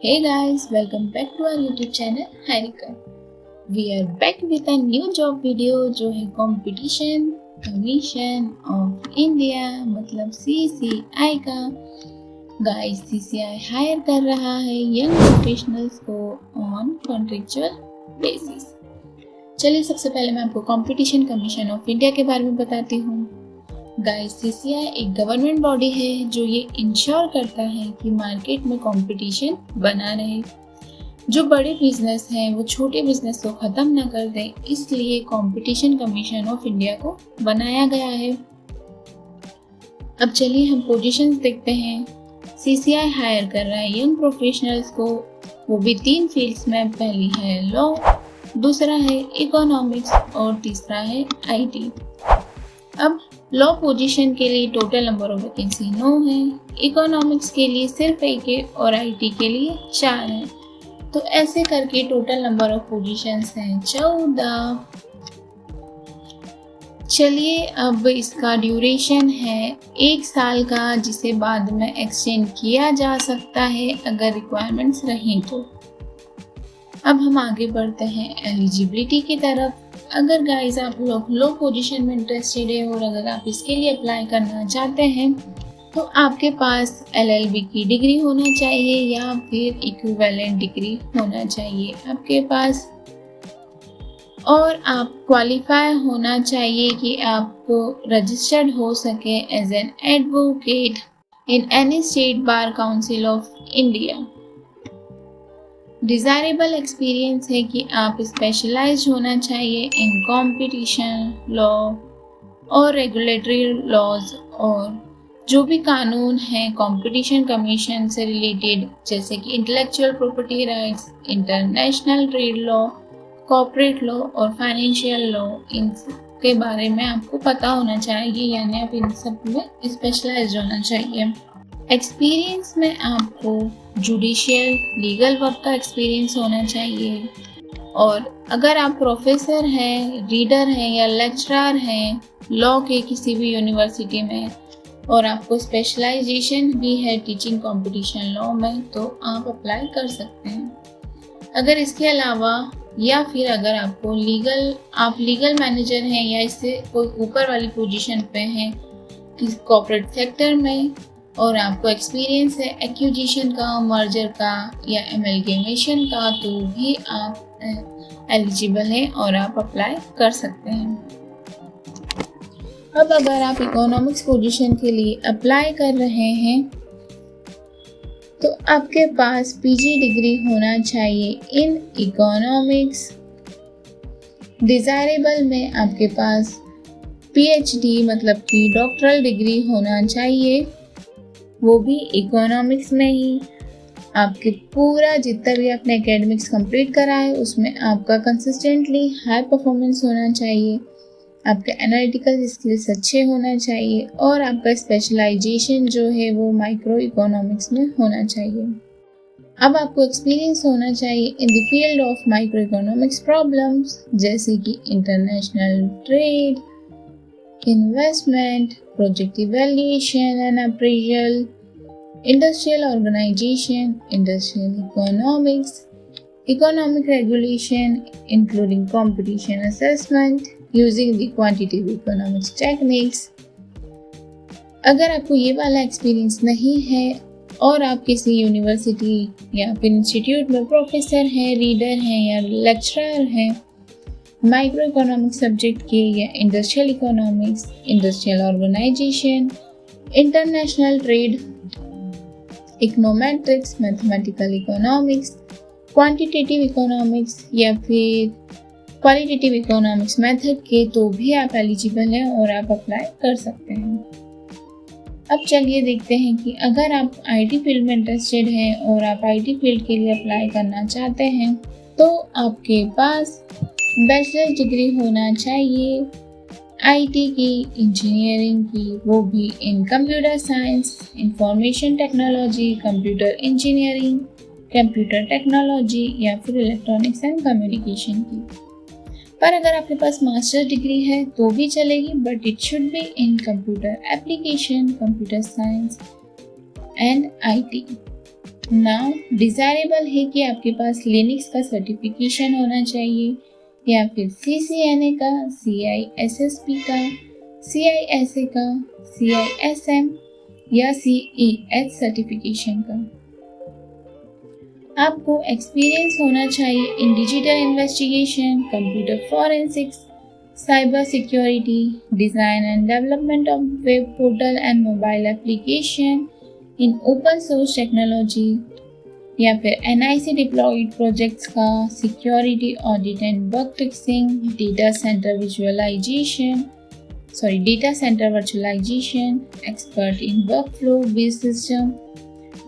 Hey guys, welcome back to our YouTube channel Harika. We are back with a new job video जो है competition commission of India मतलब CCI का। Guys CCI higher कर रहा है young professionals को on contractual basis. चलिए सबसे पहले मैं आपको कंपटीशन कमीशन ऑफ इंडिया के बारे में बताती हूँ। गाइस CCI एक गवर्नमेंट बॉडी है जो ये इंश्योर करता है कि मार्केट में कंपटीशन बना रहे, जो बड़े बिजनेस हैं वो छोटे बिजनेस को ख़त्म ना कर दें, इसलिए कंपटीशन कमीशन ऑफ इंडिया को बनाया गया है। अब चलिए हम पोजीशंस देखते हैं। CCI हायर कर रहा है यंग प्रोफेशनल्स को, वो भी 3 फील्ड्स में। पहली है लॉ, दूसरा है इकोनॉमिक्स और तीसरा है IT। अब लॉ पोजीशन के लिए टोटल नंबर ऑफ वैकेंसी 9 है, इकोनॉमिक्स के लिए सिर्फ 1 है और IT के लिए 4 है। तो ऐसे करके टोटल नंबर ऑफ पोजीशंस हैं 14। चलिए अब इसका ड्यूरेशन है 1 साल का, जिसे बाद में एक्सटेंड किया जा सकता है अगर रिक्वायरमेंट्स रहें तो। अब हम आगे बढ़ते हैं एलिजिबिलिटी की तरफ। अगर गाइस आप लोग लो पोजीशन में इंटरेस्टेड है और अगर आप इसके लिए अप्लाई करना चाहते हैं तो आपके पास LLB की डिग्री होना चाहिए या फिर इक्विवेलेंट डिग्री होना चाहिए आपके पास, और आप क्वालिफाई होना चाहिए कि आपको रजिस्टर्ड हो सके as an advocate in any state bar council of India. Desirable experience है कि आप स्पेशलाइज होना चाहिए इन कंपटीशन लॉ और रेगुलेटरी लॉज, और जो भी कानून हैं कंपटीशन कमीशन से रिलेटेड जैसे कि intellectual property rights, international trade law, corporate law और फाइनेंशियल लॉ, इन के बारे में आपको पता होना चाहिए, यानी आप इन सब में स्पेशलाइज होना चाहिए। एक्सपीरियंस में आपको जुडिशियल लीगल वर्क का एक्सपीरियंस होना चाहिए, और अगर आप प्रोफेसर हैं, रीडर हैं या लेक्चरर हैं लॉ के किसी भी यूनिवर्सिटी में और आपको स्पेशलाइजेशन भी है टीचिंग कंपटीशन लॉ में, तो आप अप्लाई कर सकते हैं। अगर इसके अलावा या फिर अगर आपको आप लीगल मैनेजर हैं या इससे कोई ऊपर वाली पोजीशन पे हैं किसी कॉर्पोरेट सेक्टर में और आपको एक्सपीरियंस है एक्विजिशन का, मर्जर का या एमलगेमेशन का, तो भी आप एलिजिबल हैं और आप अप्लाई कर सकते हैं। अब अगर आप इकोनॉमिक्स पोजीशन के लिए अप्लाई कर रहे हैं तो आपके पास PG डिग्री होना चाहिए इन इकोनॉमिक्स। डिज़ायरेबल में आपके पास PhD मतलब कि डॉक्टरल डिग्री होना चाहिए, वो भी इकोनॉमिक्स में ही। आपके पूरा जितना भी आपने एकेडमिक्स कंप्लीट करा है उसमें आपका कंसिस्टेंटली हाई परफॉर्मेंस होना चाहिए, आपके एनालिटिकल स्किल्स अच्छे होना चाहिए और आपका स्पेशलाइजेशन जो है वो माइक्रो इकोनॉमिक्स में होना चाहिए। अब आपको एक्सपीरियंस होना चाहिए in the field of micro economics problems जैसे कि international trade, investment, project evaluation and appraisal, industrial organization, industrial economics, economic regulation including competition assessment using the quantitative economics techniques। अगर आपको ये वाला एक्सपीरियंस नहीं है और आप किसी यूनिवर्सिटी या फिर इंस्टीट्यूट में प्रोफेसर हैं, रीडर हैं या लेक्चरर हैं माइक्रो इकोनॉमिक्स सब्जेक्ट के या industrial economics, industrial organisation, international trade, econometrics, mathematical economics, quantitative economics या फिर क्वालिटेटिव इकोनॉमिक्स मेथड के, तो भी आप एलिजिबल हैं और आप अप्लाई कर सकते हैं। अब चलिए देखते हैं कि अगर आप IT फील्ड में इंटरेस्टेड हैं और आप IT फील्ड के लिए अप्लाई करना चाहते हैं तो आपके पास बैचलर डिग्री होना चाहिए IT की, इंजीनियरिंग की, वो भी इन computer science, information technology, computer engineering, computer technology या फिर इलेक्ट्रॉनिक्स एंड कम्युनिकेशन की। पर अगर आपके पास मास्टर्स डिग्री है तो भी चलेगी, but it should be in computer application, computer science and IT। Now desirable है कि आपके पास लिनक्स का सर्टिफिकेशन होना चाहिए या फिर CCNA का, CISSP का, CISA का, CISM या CEH सर्टिफिकेशन का। आपको एक्सपीरियंस होना चाहिए in digital investigation, computer forensics, cyber security, design and development of web portal and mobile application, in open source technology या फिर NIC डिप्लॉयड प्रोजेक्ट्स का, security audit and bug fixing, data centre virtualisation, expert in workflow based system,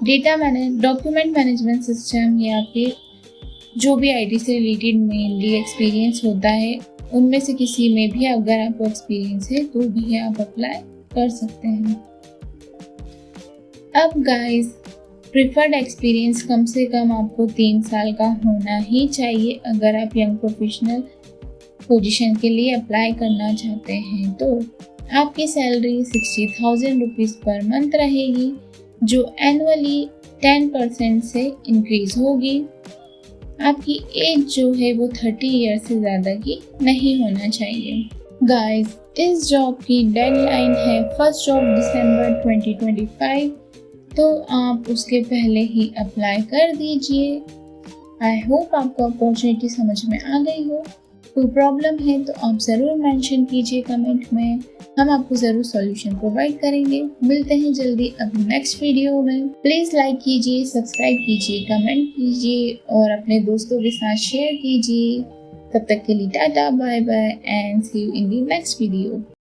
document management system या फिर जो भी IT से related mainly experience होता है उनमें से किसी में भी अगर आपको एक्सपीरियंस है तो भी आप अप्लाई कर सकते हैं। अब गाइस, प्रिफर्ड एक्सपीरियंस कम से कम आपको 3 साल का होना ही चाहिए अगर आप यंग प्रोफेशनल पोजीशन के लिए अप्लाई करना चाहते हैं। तो आपकी सैलरी 60,000 रुपीज़ पर मंथ रहेगी जो एनुअली 10% से इंक्रीज होगी। आपकी एज जो है वो 30 ईयर से ज़्यादा की नहीं होना चाहिए। गाइस, इस जॉब की डेडलाइन है 1 दिसंबर 2025, तो आप उसके पहले ही अप्लाई कर दीजिए। आई होप आपको अपॉर्चुनिटी समझ में आ गई हो। कोई प्रॉब्लम है तो आप ज़रूर मेंशन कीजिए कमेंट में, हम आपको ज़रूर सॉल्यूशन प्रोवाइड करेंगे। मिलते हैं जल्दी अब नेक्स्ट वीडियो में। प्लीज़ लाइक कीजिए, सब्सक्राइब कीजिए, कमेंट कीजिए और अपने दोस्तों के साथ शेयर कीजिए। तब तक के लिए tata, bye bye and see you in the next video.